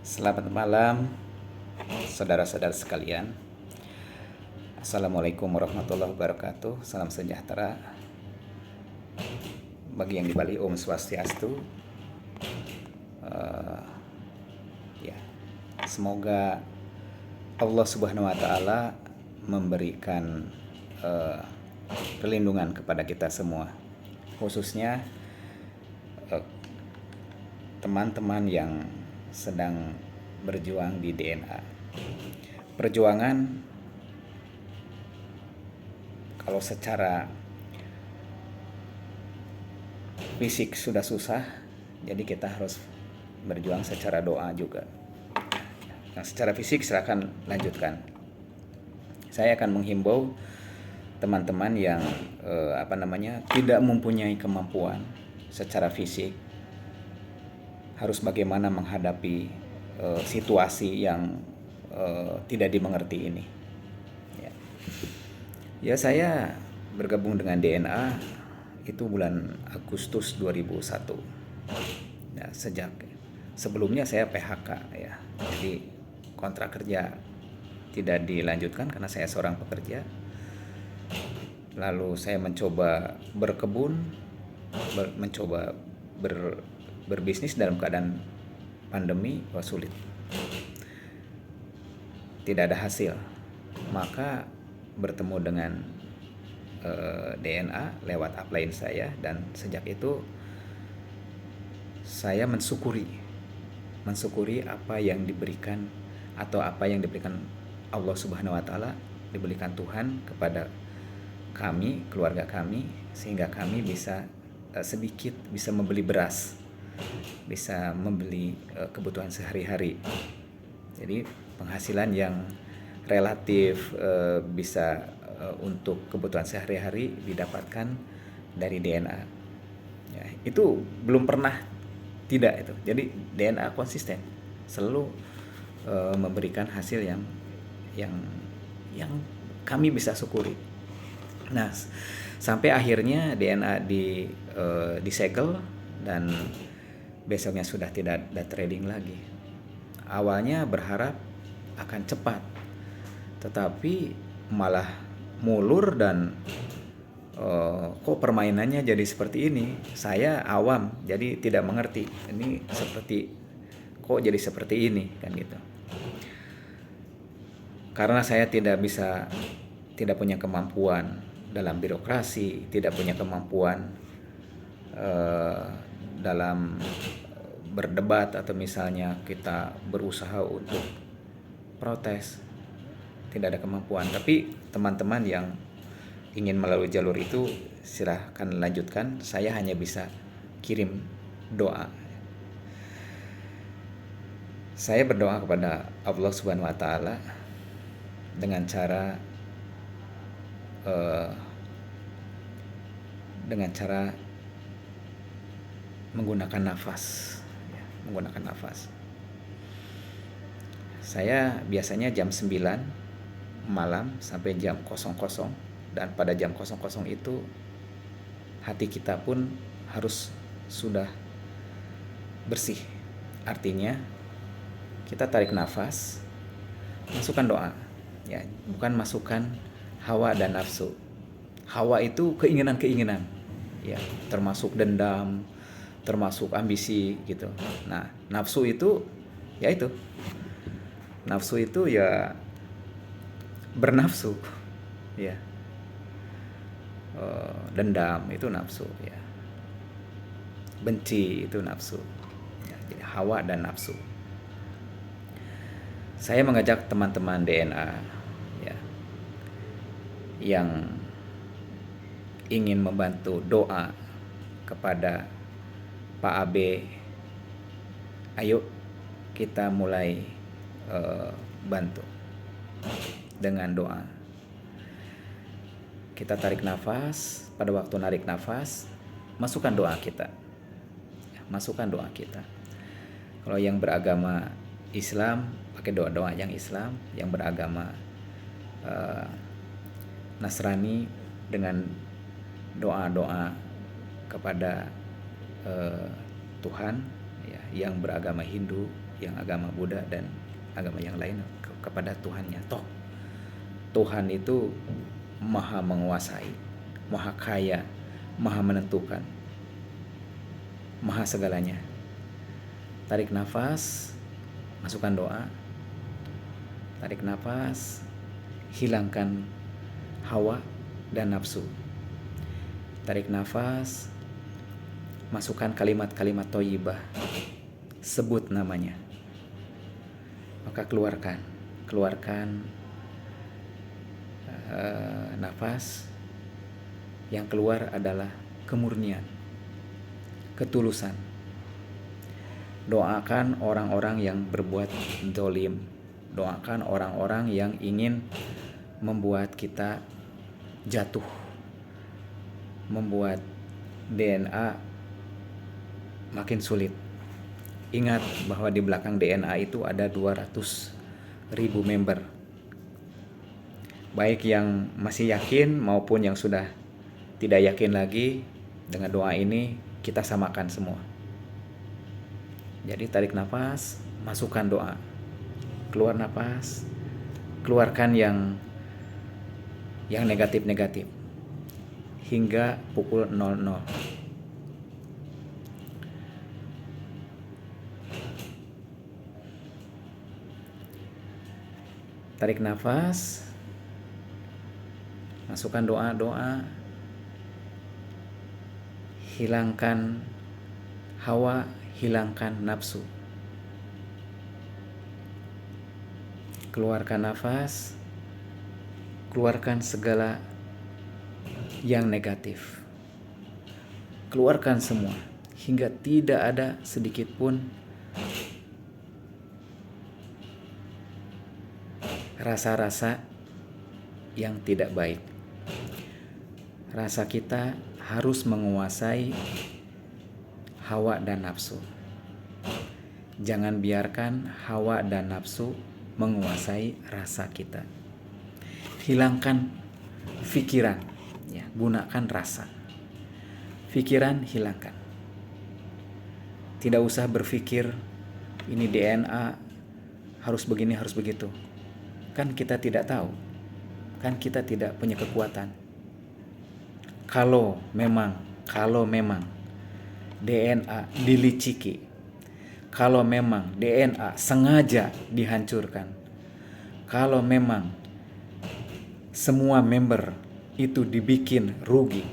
Selamat malam, saudara-saudara sekalian. Assalamualaikum warahmatullahi wabarakatuh. Salam sejahtera. Bagi yang di Bali, Om Swastiastu. Ya, semoga Allah Subhanahu Wa Taala memberikan perlindungan kepada kita semua, khususnya teman-teman yang sedang berjuang di DNA. Perjuangan kalau secara fisik sudah susah, jadi kita harus berjuang secara doa juga. Nah, secara fisik silakan lanjutkan. Saya akan menghimbau teman-teman yang tidak mempunyai kemampuan secara fisik, harus bagaimana menghadapi situasi yang tidak dimengerti ini. Ya, saya bergabung dengan DNA itu bulan Agustus 2001. Ya, sejak sebelumnya saya PHK ya. Jadi kontrak kerja tidak dilanjutkan karena saya seorang pekerja. Lalu saya mencoba berkebun, berbisnis dalam keadaan pandemi, sulit. Tidak ada hasil. Maka bertemu dengan DNA lewat upline saya, dan sejak itu saya mensyukuri apa yang diberikan atau apa yang diberikan Allah Subhanahu Wa Taala, diberikan Tuhan kepada kami, keluarga kami, sehingga kami bisa sedikit bisa membeli beras, bisa membeli kebutuhan sehari-hari. Jadi penghasilan yang relatif bisa untuk kebutuhan sehari-hari didapatkan dari DNA. Ya, itu belum pernah tidak itu. Jadi DNA konsisten selalu memberikan hasil yang kami bisa syukuri. Nah, sampai akhirnya DNA disegel dan besoknya sudah tidak ada trading lagi. Awalnya berharap akan cepat, tetapi malah mulur dan kok permainannya jadi seperti ini. Saya awam, jadi tidak mengerti. Ini kok jadi seperti ini kan gitu. Karena saya tidak punya kemampuan dalam birokrasi, tidak punya kemampuan dalam berdebat atau misalnya kita berusaha untuk protes, tidak ada kemampuan. Tapi teman-teman yang ingin melalui jalur itu silahkan lanjutkan. Saya hanya bisa kirim doa. Saya berdoa kepada Allah Subhanahu Wa Taala dengan cara menggunakan nafas. Saya biasanya jam 9 malam sampai jam 00, dan pada jam 00 itu hati kita pun harus sudah bersih. Artinya kita tarik nafas, masukkan doa. Ya, bukan masukkan hawa dan nafsu. Hawa itu keinginan-keinginan, ya, termasuk dendam, termasuk ambisi gitu. Nah, nafsu itu ya bernafsu, ya. Dendam itu nafsu, ya. Benci itu nafsu. Ya, jadi hawa dan nafsu. Saya mengajak teman-teman DNA ya, yang ingin membantu doa kepada Pak AB. Ayo kita mulai bantu dengan doa. Kita tarik nafas. Pada waktu narik nafas, masukkan doa kita. Kalau yang beragama Islam pakai doa-doa yang Islam, yang beragama Nasrani dengan doa-doa kepada Tuhan, ya, yang beragama Hindu yang agama Buddha dan agama yang lain kepada Tuhannya. Toh Tuhan itu maha menguasai, maha kaya, maha menentukan, maha segalanya. Tarik nafas, masukkan doa. Tarik nafas, hilangkan hawa dan nafsu. Tarik nafas, masukkan kalimat-kalimat thayyibah, sebut namanya. Maka keluarkan nafas. Yang keluar adalah kemurnian, ketulusan. Doakan orang-orang yang berbuat zalim, doakan orang-orang yang ingin membuat kita jatuh, membuat DNA makin sulit. Ingat bahwa di belakang DNA itu ada 200.000 member. Baik yang masih yakin maupun yang sudah tidak yakin lagi, dengan doa ini kita samakan semua. Jadi tarik nafas, masukkan doa. Keluar nafas, keluarkan yang negatif-negatif hingga pukul 00. Tarik nafas, masukkan doa-doa, hilangkan hawa, hilangkan nafsu. Keluarkan nafas, keluarkan segala yang negatif. Keluarkan semua hingga tidak ada sedikit pun rasa-rasa yang tidak baik. Rasa kita harus menguasai hawa dan nafsu. Jangan biarkan hawa dan nafsu menguasai rasa kita. Hilangkan pikiran, ya, gunakan rasa. Pikiran hilangkan. Tidak usah berpikir ini DNA harus begini, harus begitu. Kan kita tidak tahu. Kan kita tidak punya kekuatan. Kalau memang DNA diliciki, kalau memang DNA sengaja dihancurkan, kalau memang semua member itu dibikin rugi,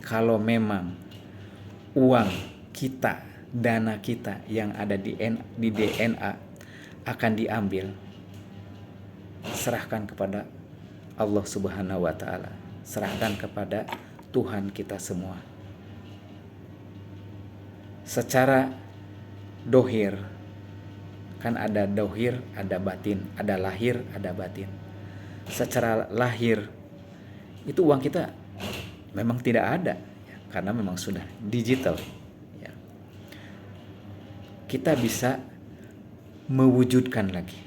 kalau memang uang kita, dana kita yang ada di DNA akan diambil, serahkan kepada Allah Subhanahu wa Ta'ala, serahkan kepada Tuhan kita semua. Secara dohir, kan ada dohir, ada batin, ada lahir, ada batin. Secara lahir itu uang kita memang tidak ada, ya, karena memang sudah digital, ya. Kita bisa mewujudkan lagi.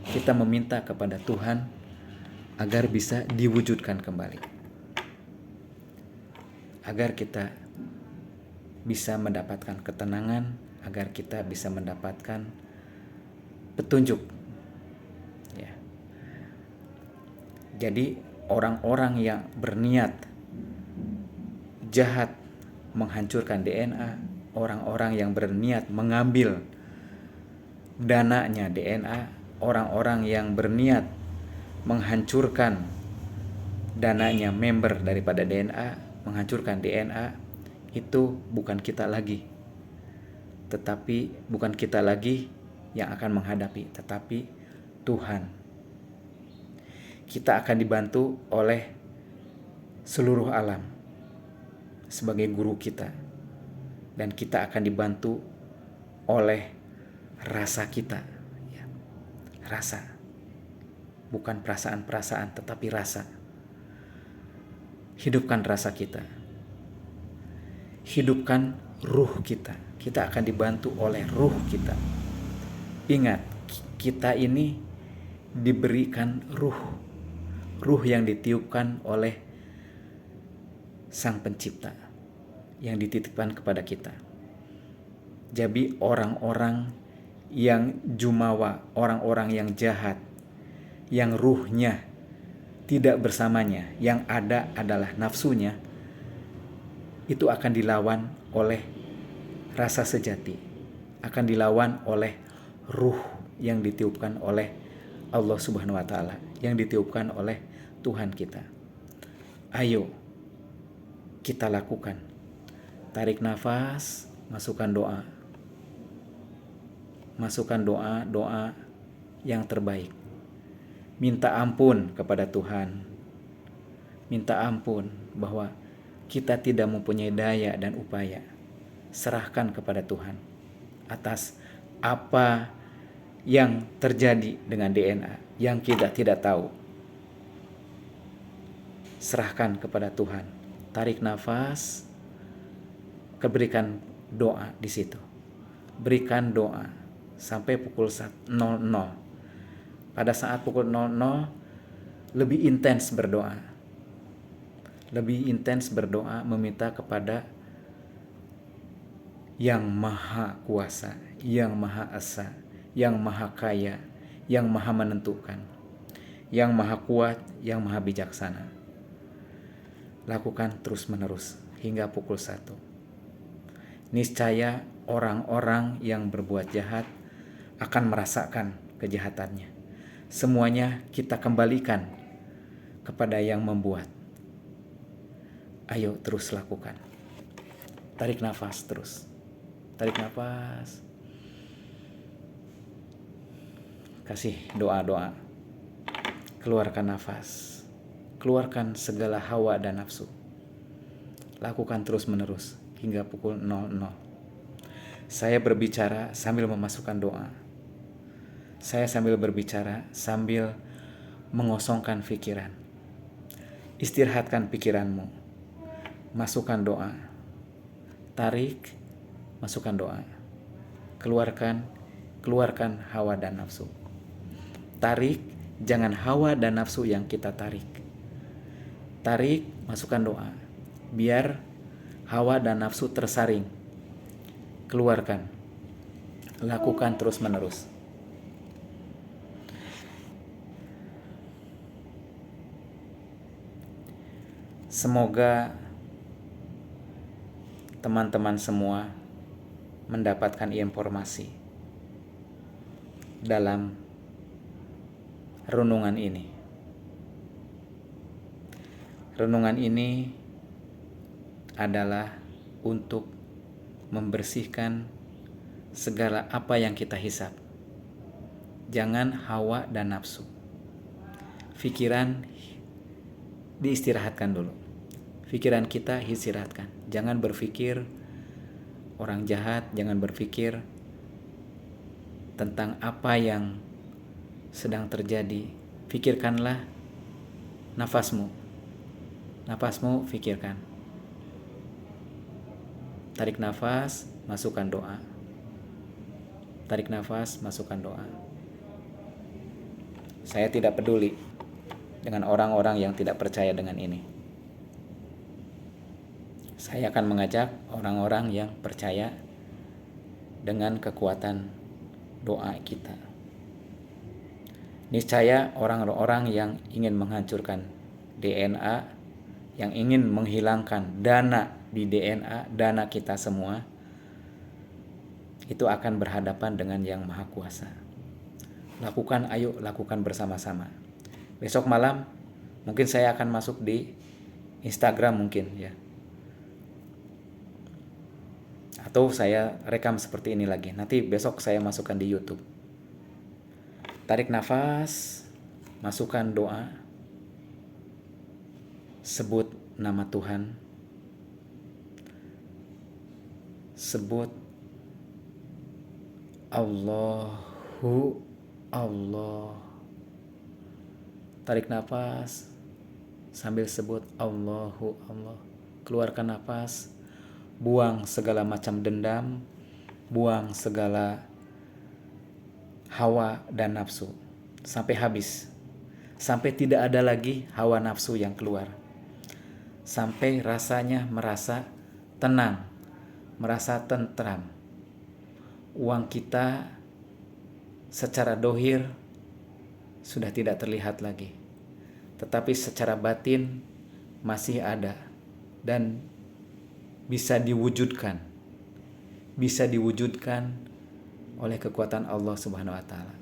Kita meminta kepada Tuhan agar bisa diwujudkan kembali, agar kita bisa mendapatkan ketenangan, agar kita bisa mendapatkan petunjuk, ya. Jadi orang-orang yang berniat jahat menghancurkan DNA, orang-orang yang berniat mengambil dananya DNA, orang-orang yang berniat menghancurkan dananya member daripada DNA, menghancurkan DNA, itu bukan kita lagi. Tetapi bukan kita lagi yang akan menghadapi, tetapi Tuhan. Kita akan dibantu oleh seluruh alam sebagai guru kita, dan kita akan dibantu oleh rasa kita, ya. Rasa, bukan perasaan-perasaan, tetapi rasa. Hidupkan rasa kita, hidupkan ruh kita. Kita akan dibantu oleh ruh kita. Ingat, kita ini diberikan ruh yang ditiupkan oleh Sang Pencipta, yang dititipkan kepada kita. Jadi orang-orang yang jumawa, orang-orang yang jahat, yang ruhnya tidak bersamanya, yang ada adalah nafsunya, itu akan dilawan oleh rasa sejati, akan dilawan oleh ruh yang ditiupkan oleh Allah Subhanahu wa Ta'ala, yang ditiupkan oleh Tuhan kita. Ayo kita lakukan. Tarik nafas, masukkan doa. Masukkan doa yang terbaik. Minta ampun kepada Tuhan. Minta ampun bahwa kita tidak mempunyai daya dan upaya. Serahkan kepada Tuhan atas apa yang terjadi dengan DNA yang kita tidak tahu. Serahkan kepada Tuhan. Tarik nafas, berikan doa di situ. Berikan doa sampai pukul 00. Pada saat pukul 00 lebih intens berdoa. Lebih intens berdoa meminta kepada Yang Maha Kuasa, Yang Maha Esa, Yang Maha Kaya, Yang Maha Menentukan, Yang Maha Kuat, Yang Maha Bijaksana. Lakukan terus-menerus hingga pukul 1. Niscaya orang-orang yang berbuat jahat akan merasakan kejahatannya. Semuanya kita kembalikan kepada yang membuat. Ayo terus lakukan. Tarik nafas terus. Tarik nafas. Kasih doa-doa. Keluarkan nafas. Keluarkan segala hawa dan nafsu. Lakukan terus-menerus hingga pukul 00. Saya berbicara sambil memasukkan doa. Saya sambil berbicara sambil mengosongkan pikiran. Istirahatkan pikiranmu. Masukkan doa. Tarik, masukkan doa. Keluarkan hawa dan nafsu. Tarik, jangan hawa dan nafsu yang kita tarik. Tarik, masukkan doa. Biar hawa dan nafsu tersaring. Keluarkan. Lakukan terus-menerus. Semoga teman-teman semua mendapatkan informasi dalam renungan ini. Renungan ini adalah untuk membersihkan segala apa yang kita hisap. Jangan hawa dan nafsu. Pikiran diistirahatkan dulu. Pikiran kita istirahatkan. Jangan berpikir orang jahat, jangan berpikir tentang apa yang sedang terjadi. Pikirkanlah nafasmu. Nafasmu pikirkan. Tarik nafas, masukkan doa. Tarik nafas, masukkan doa. Saya tidak peduli dengan orang-orang yang tidak percaya dengan ini. Saya akan mengajak orang-orang yang percaya dengan kekuatan doa kita. Niscaya orang-orang yang ingin menghancurkan DNA, yang ingin menghilangkan dana di DNA, dana kita semua, itu akan berhadapan dengan Yang Maha Kuasa. Lakukan, ayo lakukan bersama-sama. Besok malam mungkin saya akan masuk di Instagram mungkin ya. Atau saya rekam seperti ini lagi. Nanti besok saya masukkan di YouTube. Tarik nafas, masukkan doa. Sebut nama Tuhan. Sebut Allahu Allah. Tarik nafas sambil sebut Allahu Allah. Keluarkan nafas. Buang segala macam dendam, buang segala hawa dan nafsu sampai habis, sampai tidak ada lagi hawa nafsu yang keluar, sampai rasanya merasa tenang, merasa tentram. Uang kita secara dohir sudah tidak terlihat lagi, tetapi secara batin masih ada dan bisa diwujudkan oleh kekuatan Allah Subhanahu wa taala.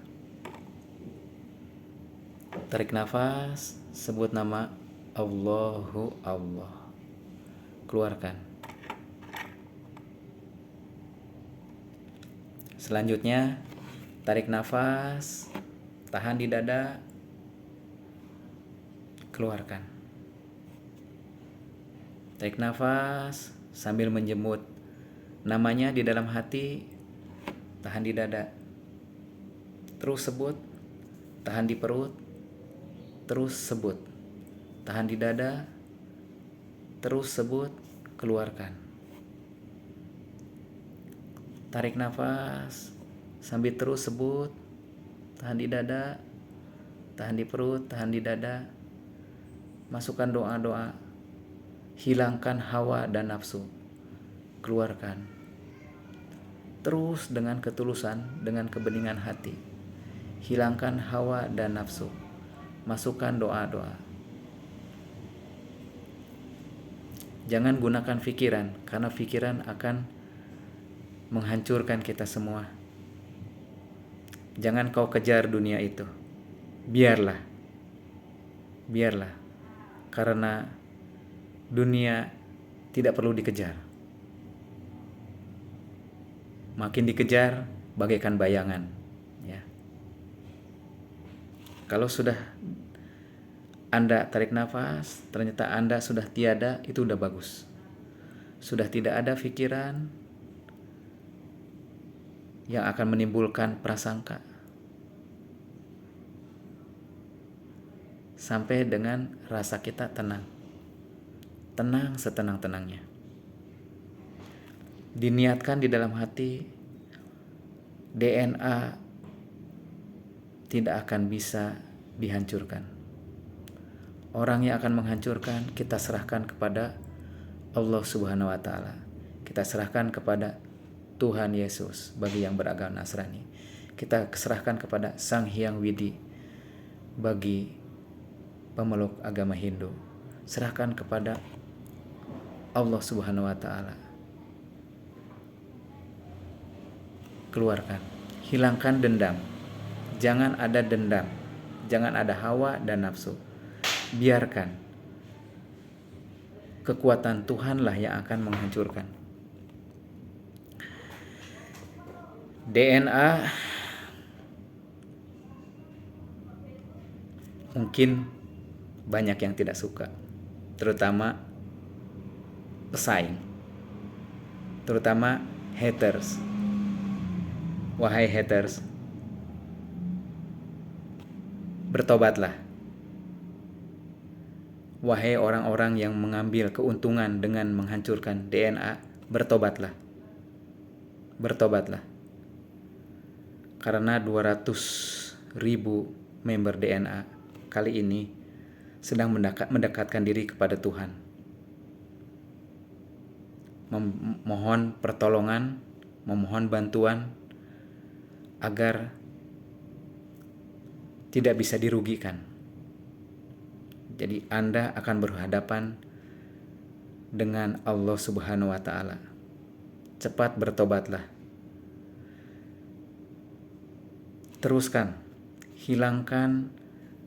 Tarik nafas, sebut nama Allahu Allah. Keluarkan. Selanjutnya, tarik nafas, tahan di dada, keluarkan. Tarik nafas sambil menjemut namanya di dalam hati, tahan di dada. Terus sebut, tahan di perut, terus sebut, tahan di dada, terus sebut, keluarkan. Tarik nafas sambil terus sebut, tahan di dada, tahan di perut, tahan di dada. Masukkan doa-doa, hilangkan hawa dan nafsu, keluarkan. Terus dengan ketulusan, dengan kebeningan hati, hilangkan hawa dan nafsu, masukkan doa-doa. Jangan gunakan pikiran, karena pikiran akan menghancurkan kita semua. Jangan kau kejar dunia itu. Biarlah. Karena dunia tidak perlu dikejar. Makin dikejar, bagaikan bayangan. Ya. Kalau sudah Anda tarik nafas, ternyata Anda sudah tiada, itu udah bagus. Sudah tidak ada pikiran yang akan menimbulkan prasangka. Sampai dengan rasa kita tenang. Tenang setenang-tenangnya. Diniatkan di dalam hati, DNA tidak akan bisa dihancurkan. Orang yang akan menghancurkan kita serahkan kepada Allah Subhanahu wa taala. Kita serahkan kepada Tuhan Yesus bagi yang beragama Nasrani. Kita serahkan kepada Sang Hyang Widi bagi pemeluk agama Hindu. Serahkan kepada Allah Subhanahu wa taala. Keluarkan, hilangkan dendam. Jangan ada dendam, jangan ada hawa dan nafsu. Biarkan. Kekuatan Tuhanlah yang akan menghancurkan. DNA mungkin banyak yang tidak suka, terutama pesaing, terutama haters. Wahai haters, bertobatlah. Wahai orang-orang yang mengambil keuntungan dengan menghancurkan DNA, bertobatlah. Bertobatlah. Karena 200.000 member DNA kali ini sedang mendekatkan diri kepada Tuhan. Memohon pertolongan, memohon bantuan agar tidak bisa dirugikan. Jadi Anda akan berhadapan dengan Allah Subhanahu wa taala. Cepat bertobatlah. Teruskan, hilangkan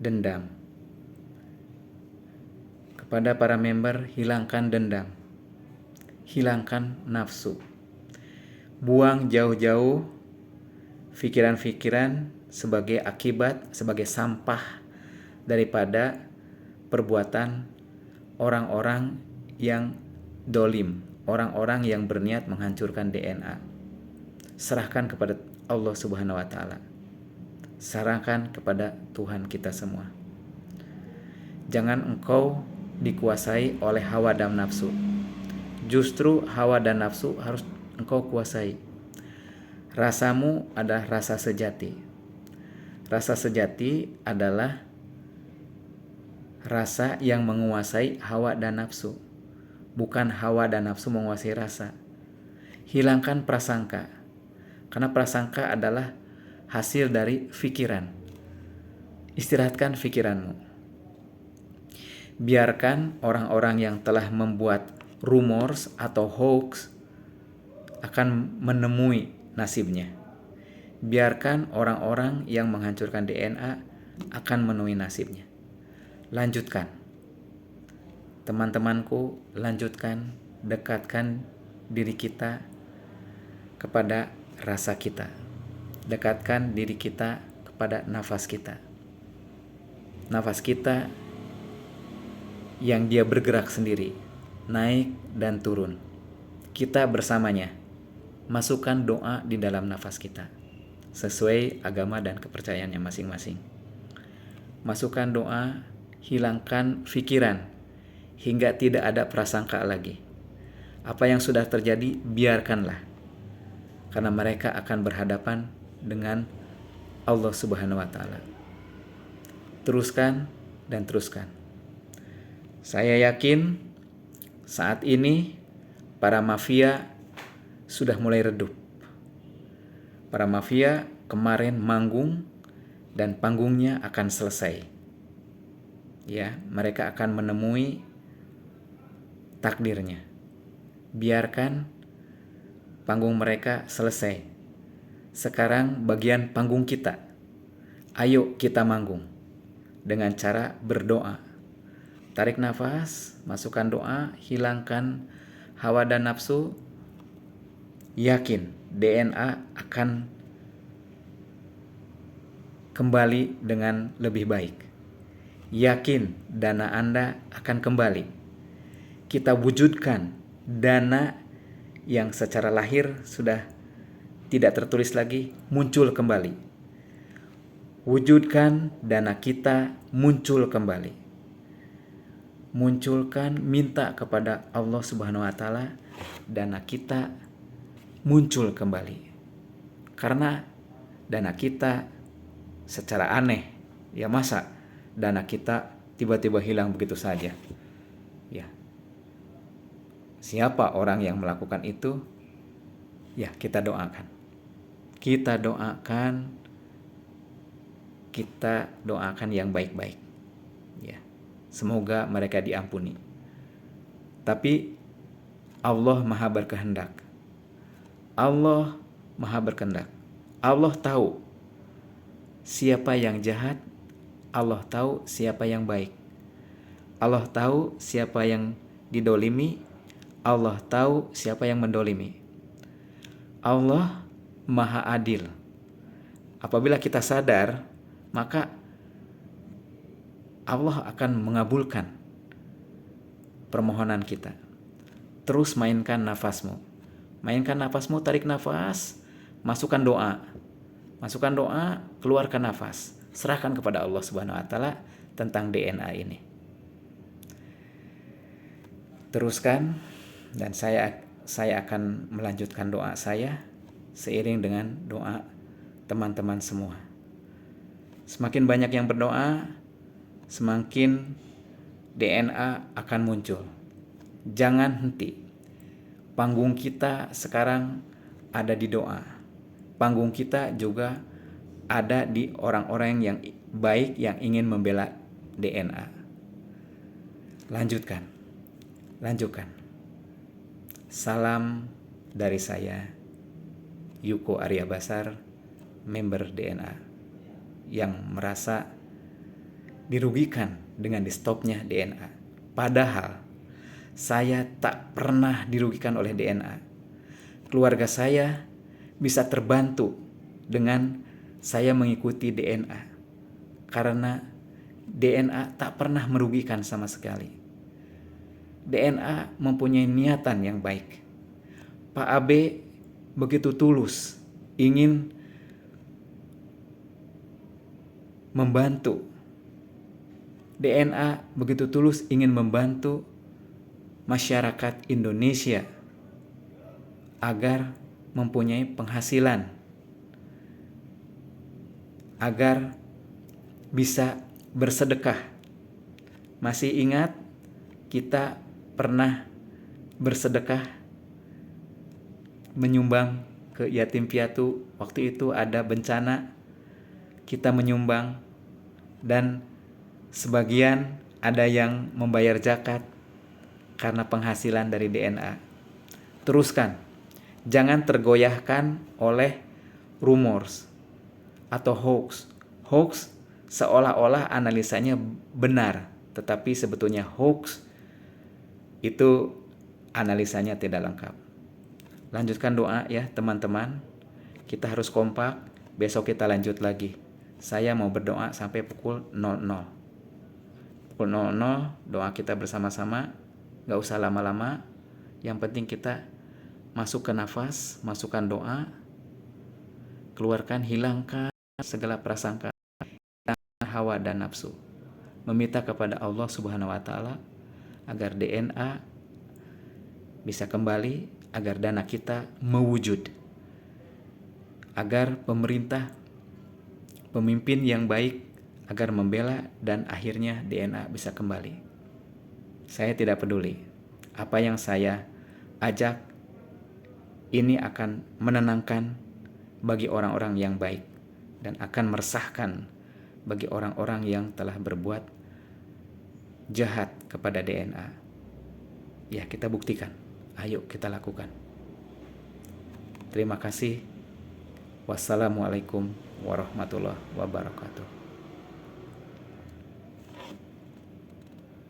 dendam. Kepada para member, hilangkan dendam. Hilangkan nafsu. Buang jauh-jauh pikiran-pikiran sebagai akibat, sebagai sampah daripada perbuatan orang-orang yang dolim, orang-orang yang berniat menghancurkan DNA. Serahkan kepada Allah Subhanahu wa taala. Serahkan kepada Tuhan kita semua. Jangan engkau dikuasai oleh hawa dan nafsu. Justru hawa dan nafsu harus engkau kuasai. Rasamu adalah rasa sejati. Rasa sejati adalah rasa yang menguasai hawa dan nafsu. Bukan hawa dan nafsu menguasai rasa. Hilangkan prasangka. Karena prasangka adalah hasil dari pikiran. Istirahatkan pikiranmu. Biarkan orang-orang yang telah membuat rumors atau hoax akan menemui nasibnya. Biarkan orang-orang yang menghancurkan DNA akan menemui nasibnya. Lanjutkan. Teman-temanku, lanjutkan, dekatkan diri kita kepada rasa kita. Dekatkan diri kita kepada nafas kita. Nafas kita yang dia bergerak sendiri, naik dan turun. Kita bersamanya. Masukkan doa di dalam nafas kita, sesuai agama dan kepercayaannya masing-masing. Masukkan doa, hilangkan pikiran, hingga tidak ada prasangka lagi. Apa yang sudah terjadi, biarkanlah. Karena mereka akan berhadapan dengan Allah Subhanahu wa Ta'ala. Teruskan dan teruskan. Saya yakin saat ini para mafia sudah mulai redup. Para mafia kemarin manggung dan panggungnya akan selesai. Ya, mereka akan menemui takdirnya. Biarkan panggung mereka selesai. Sekarang bagian panggung kita. Ayo kita manggung dengan cara berdoa. Tarik nafas, masukkan doa, hilangkan hawa dan nafsu. Yakin DNA akan kembali dengan lebih baik. Yakin dana Anda akan kembali. Kita wujudkan dana yang secara lahir sudah tidak tertulis lagi, muncul kembali. Wujudkan dana kita muncul kembali. Munculkan, minta kepada Allah Subhanahu wa Ta'ala dana kita muncul kembali. Karena dana kita secara aneh, ya masa dana kita tiba-tiba hilang begitu saja. Ya. Siapa orang yang melakukan itu? Ya, kita doakan. Kita doakan. Kita doakan yang baik-baik. Ya. Semoga mereka diampuni. Tapi Allah Maha berkehendak. Allah Maha berkehendak. Allah tahu siapa yang jahat. Allah tahu siapa yang baik. Allah tahu siapa yang didolimi. Allah tahu siapa yang mendolimi. Allah Maha adil. Apabila kita sadar, maka Allah akan mengabulkan permohonan kita. Terus mainkan nafasmu. Mainkan nafasmu, tarik nafas, masukkan doa. Masukkan doa, keluarkan nafas. Serahkan kepada Allah Subhanahu wa Ta'ala tentang DNA ini. Teruskan, dan saya akan melanjutkan doa saya seiring dengan doa teman-teman semua. Semakin banyak yang berdoa, semakin DNA akan muncul. Jangan henti. Panggung kita sekarang ada di doa. Panggung kita juga ada di orang-orang yang baik yang ingin membela DNA. Lanjutkan. Salam dari saya, Yuko Arya Basar, member DNA, yang merasa dirugikan dengan di stopnya DNA. Padahal saya tak pernah dirugikan oleh DNA. Keluarga saya bisa terbantu dengan saya mengikuti DNA. Karena DNA tak pernah merugikan sama sekali. DNA mempunyai niatan yang baik. Pak AB begitu tulus ingin membantu. DNA begitu tulus ingin membantu masyarakat Indonesia agar mempunyai penghasilan, agar bisa bersedekah. Masih ingat kita pernah bersedekah menyumbang ke yatim piatu. Waktu itu ada bencana, kita menyumbang, dan sebagian ada yang membayar zakat karena penghasilan dari DNA. Teruskan, jangan tergoyahkan oleh rumors atau hoax. Hoax seolah-olah analisanya benar, tetapi sebetulnya hoax itu analisanya tidak lengkap. Lanjutkan doa ya teman-teman. Kita harus kompak. Besok kita lanjut lagi. Saya mau berdoa sampai pukul 00. Pukul 00 doa kita bersama-sama. Gak usah lama-lama. Yang penting kita masuk ke nafas, masukkan doa, keluarkan, hilangkan segala prasangka, hawa dan nafsu. Meminta kepada Allah Subhanahu wa taala agar DNA bisa kembali, agar dana kita mewujud, agar pemerintah, pemimpin yang baik, agar membela dan akhirnya DNA bisa kembali. Saya tidak peduli apa yang saya ajak, ini akan menenangkan bagi orang-orang yang baik dan akan meresahkan bagi orang-orang yang telah berbuat jahat kepada DNA. Ya, kita buktikan. Ayo kita lakukan. Terima kasih. Wassalamualaikum warahmatullahi wabarakatuh.